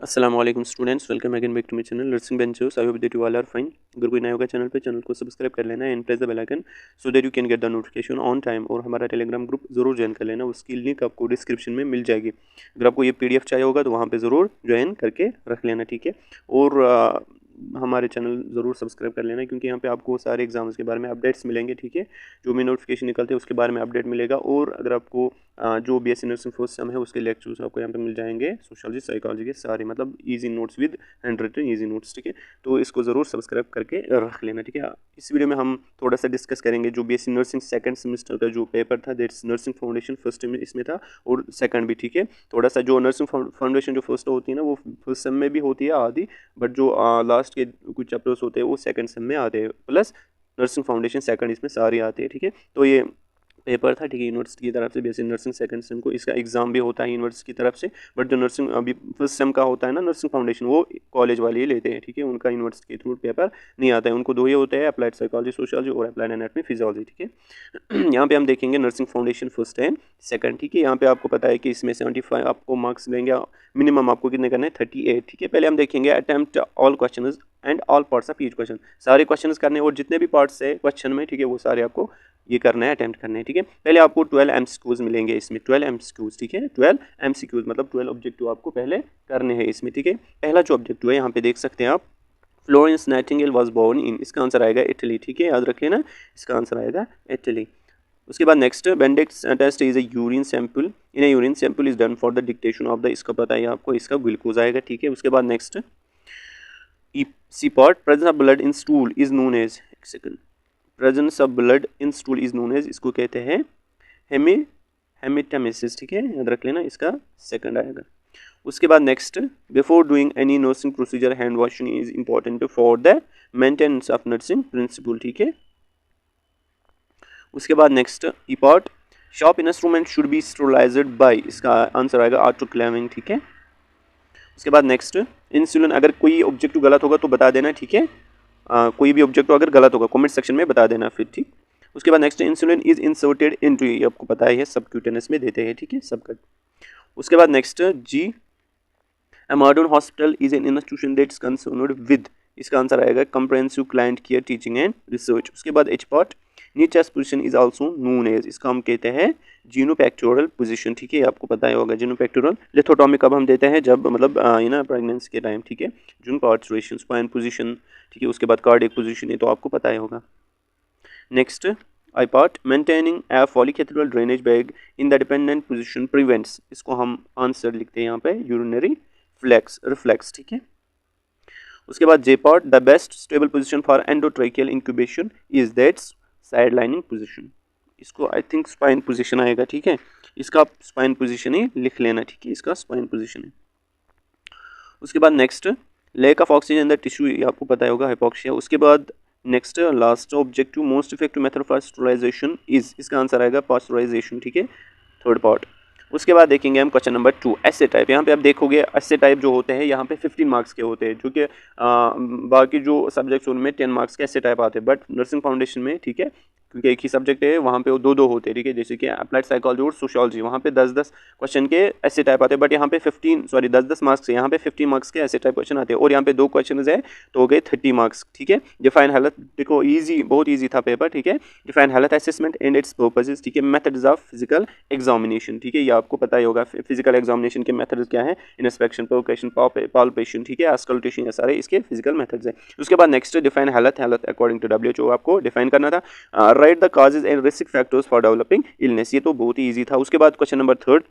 अस्सलाम वालेकुम students, welcome again back to my channel learning benchers. I hope that you all are fine. अगर कोई नया होगा चैनल को सब्सक्राइब कर लेना and press the bell icon so that you can get the notification on time. और हमारा Telegram group जरूर ज्वाइन कर लेना, उसकी लिंक आपको डिस्क्रिप्शन में मिल जाएगी। अगर आपको ये पीडीएफ चाहिए होगा तो वहाँ पर ज़रूर ज्वाइन करके रख लेना, ठीक है। और हमारे चैनल ज़रूर सब्सक्राइब कर लेना, क्योंकि यहाँ पे आपको सारे एग्जाम्स के बारे में अपडेट्स मिलेंगे, ठीक है। जो भी नोटिफिकेशन निकलते हैं उसके बारे में अपडेट मिलेगा। और अगर आपको जो बीएससी नर्सिंग फर्स्ट सेम है उसके लेक्चर्स आपको यहाँ पे मिल जाएंगे, सोशियोलॉजी साइकोलॉजी के सारे, मतलब easy notes with handwritten easy notes, ठीक है। तो इसको ज़रूर सब्सक्राइब करके रख लेना, ठीक है। इस वीडियो में हम थोड़ा सा डिस्कस करेंगे जो बीएससी नर्सिंग सेकंड सेमेस्टर का जो पेपर था, दैट्स नर्सिंग फाउंडेशन फर्स्ट इसमें था और सेकंड भी, ठीक है। थोड़ा सा जो नर्सिंग फाउंडेशन जो फर्स्ट होती है ना वो फर्स्ट सेम में भी होती है आधी, बट जो लास्ट के कुछ चैप्टर्स होते हैं वो सेकंड सेम में आते हैं, प्लस नर्सिंग फाउंडेशन सेकंड इसमें सारे आते हैं, ठीक है। तो ये पेपर था, ठीक है, यूनिवर्सिटी की तरफ से बेसिक नर्सिंग सेकंड सेम को, इसका एग्जाम भी होता है यूनिवर्सिटी की तरफ से। बट जो नर्सिंग अभी फर्स्ट सेम का होता है ना नर्सिंग फाउंडेशन, वो कॉलेज वाले ही लेते हैं, ठीक है। उनका यूनिवर्सिटी के थ्रू पेपर नहीं आता है, उनको दो ही होते हैं, अप्लाइड साइकोलॉजी सोशियोलॉजी और अप्लाइड एनाटॉमी फिजियोलॉजी, ठीक है। यहाँ पे हम देखेंगे nursing foundation first and second, ठीक है। यहाँ पे आपको पता है कि इसमें 75 आपको मार्क्स देंगे, मिनिमम आपको कितने करने हैं 38, ठीक है। पहले हम देखेंगे attempt all question and all parts of each question, सारे क्वेश्चन करने और जितने भी पार्ट्स है क्वेश्चन में, ठीक है, वो सारे आपको ये करना है, अटेम्प्ट करना है, ठीक है। पहले आपको 12 एमसीक्यूज मिलेंगे इसमें, 12 एमसीक्यूज, ठीक है। 12 एमसीक्यूज मतलब 12 ऑब्जेक्टिव आपको पहले करने हैं इसमें, ठीक है। पहला जो ऑब्जेक्टिव है यहाँ पे देख सकते हैं आप, Florence Nightingale was born in, इसका आंसर आएगा इटली, ठीक है, याद रखिए ना, इसका आंसर आएगा इटली। उसके बाद next, Benedict's test is a urine sample, in a urine sample is done for the dictation of the, इसका पता है आपको, इसका ग्लूकोज आएगा, ठीक है। उसके बाद next, CPOT, presence of blood in stool is known as, एक second, presence of blood in stool is known as, इसको कहते हैं हेमेटेमेसिस, ठीक है, याद रख लेना, इसका सेकंड आएगा। उसके बाद next, before doing any nursing procedure hand washing is important for the maintenance of nursing principle, ठीक है। उसके बाद नेक्स्ट, ईपॉट, sharp instrument should be sterilised by, इसका आंसर आएगा ऑटोक्लेविंग, ठीक है। उसके बाद नेक्स्ट, इंसुलिन, अगर कोई ऑब्जेक्टिव गलत होगा तो बता देना, ठीक है। कोई भी ऑब्जेक्टिव अगर गलत होगा कमेंट सेक्शन में बता देना फिर, ठीक। उसके बाद next, insulin is inserted into, ये आपको पता है सबक्यूटेनस में देते हैं, ठीक है, सबकट। उसके बाद next, G, a modern hospital is an institution that's concerned with, इसका आंसर आएगा comprehensive client care teaching and research. उसके बाद H part, knee chest position is also known as, इसका हम कहते हैं जीनोपेक्टोरल पोजीशन, ठीक है, आपको पता ही होगा जीनोपेक्टोरल। लिथोटॉमी कब हम देते हैं, जब मतलब ये ना प्रेगनेंसी के टाइम, ठीक है। जून पार्चुरेशन, स्पाइन पोजीशन, ठीक है। उसके बाद कार्डियक पोजीशन, ये तो आपको पता ही होगा। Next, I part, maintaining a polycathedral drainage bag in the dependent position prevents, इसको हम आंसर लिखते हैं यहाँ पे यूरिनरी रिफ्लेक्स, ठीक है। उसके बाद J part, the best stable position for endotracheal incubation is that's side lining position, इसको आई थिंक स्पाइन पोजीशन आएगा, ठीक है। इसका स्पाइन पोजीशन ही लिख लेना, ठीक है, इसका स्पाइन पोजीशन है। उसके बाद next, lack of oxygen in the tissue, ये आपको पता होगा, हाइपोक्सिया। उसके बाद next, last objective, most effective method for sterilisation is, इसका आंसर आएगा पास्चराइजेशन, ठीक है, थर्ड पार्ट। उसके बाद देखेंगे हम क्वेश्चन नंबर 2, ऐसे टाइप। यहाँ पे आप देखोगे ऐसे टाइप जो होते हैं यहाँ पे 15 मार्क्स के होते हैं, जो कि बाकी जो सब्जेक्ट्स उनमें 10 मार्क्स के ऐसे टाइप आते हैं, बट नर्सिंग फाउंडेशन में, ठीक है, क्योंकि एक ही सब्जेक्ट है वहाँ पे दो होते हैं, ठीक है। जैसे कि अप्लाइड साइकोलॉजी और सोशियोलॉजी, वहाँ पे 10-10 क्वेश्चन के ऐसे टाइप आते हैं, बट यहाँ पे 10-10 मार्क्स से यहाँ पे 50 मार्क्स के ऐसे टाइप क्वेश्चन आते हैं। और यहाँ पे 2 क्वेश्चन है तो हो गए 30 मार्क्स, ठीक है। डिफाइन हेल्थ, देखो ईजी, बहुत ईजी था पेपर, ठीक है। Define health assessment and it's purposes, ठीक है। मेथड्स ऑफ फिजिकल एग्जामिनेशन, ठीक है, ये आपको पता ही होगा फिजिकल एग्जामिनेशन के मेथड्स क्या है, इंस्पेक्शन, प्रोवोकेशन, पाल्पेशन, ठीक है, आस्कल्टेशन, ये सारे इसके फिजिकल मेथड्स हैं। उसके बाद next, define health according to WHO आपको डिफाइन करना था। Write the causes and risk factors for developing illness, ये तो बहुत ही ईजी था। उसके बाद question number 3,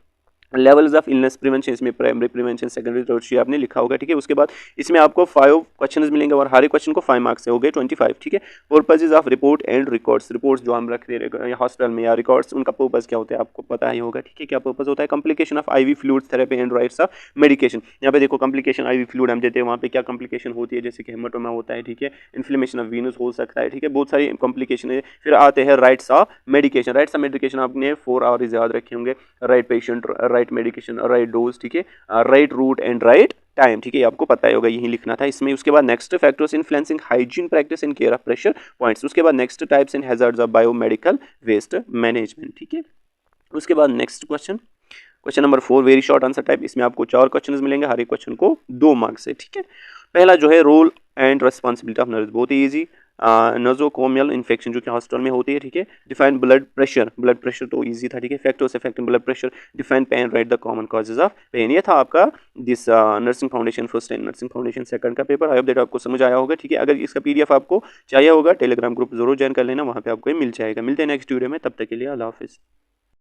levels of illness prevention, इसमें प्राइमरी प्रिवेंशन, सेकेंडरी, टर्शियरी आपने लिखा होगा, ठीक है। उसके बाद इसमें आपको 5 क्वेश्चंस मिलेंगे और हर एक क्वेश्चन को 5 मार्क्स से हो गए 25, ठीक है। Purposes of report and records जो हम रखते हैं हॉस्पिटल में या रिकॉर्ड्स, उनका पर्पस क्या होता है आपको पता ही होगा, ठीक है, क्या पर्पस होता है। Complication of IV fluid therapy and rights of medication, यहाँ पे देखो कॉम्प्लिकेशन IV फ्लूइड हम देते हैं, वहाँ पे क्या कॉम्प्लिकेशन होती है, जैसे कि हेमाटोमा होता है, ठीक है, इन्फ्लेमेशन ऑफ वीनस हो सकता है, ठीक है, बहुत सारी कॉम्प्लिकेशन है। फिर आते हैं rights of medication, rights of medication आपने 4 आवर्स याद रखे होंगे, right patient, right medication, right dose, ठीक है, right route and right time, ठीक है, आपको पता ही होगा, यही लिखना था इसमें। उसके बाद next, factors influencing hygiene practice and care of pressure points. उसके बाद next, types and hazards of biomedical waste management, ठीक है। उसके बाद next question, question number 4 very short answer type, इसमें आपको 4 क्वेश्चंस मिलेंगे, हर एक क्वेश्चन को 2 मार्क्स है, ठीक है। पहला जो है role and responsibility of nurse, बहुत ही ईजी। नोजोकोमियल इन्फेक्शन जो कि हॉस्पिटल में होती है, ठीक है। डिफाइन ब्लड प्रेशर तो इजी था, ठीक है। Factors affecting blood pressure, define pain, write the common causes of pain. ये था आपका this nursing foundation first and nursing foundation second का पेपर। आई होप दैट आपको समझ आया होगा, ठीक है। अगर इसका पीडीएफ आपको चाहिए होगा टेलीग्राम ग्रुप जरूर ज्वाइन कर लेना, वहाँ पे आपको ये मिल जाएगा। मिलते हैं नेक्स्ट वीडियो में, तब तक के लिए अल्लाह हाफिज़।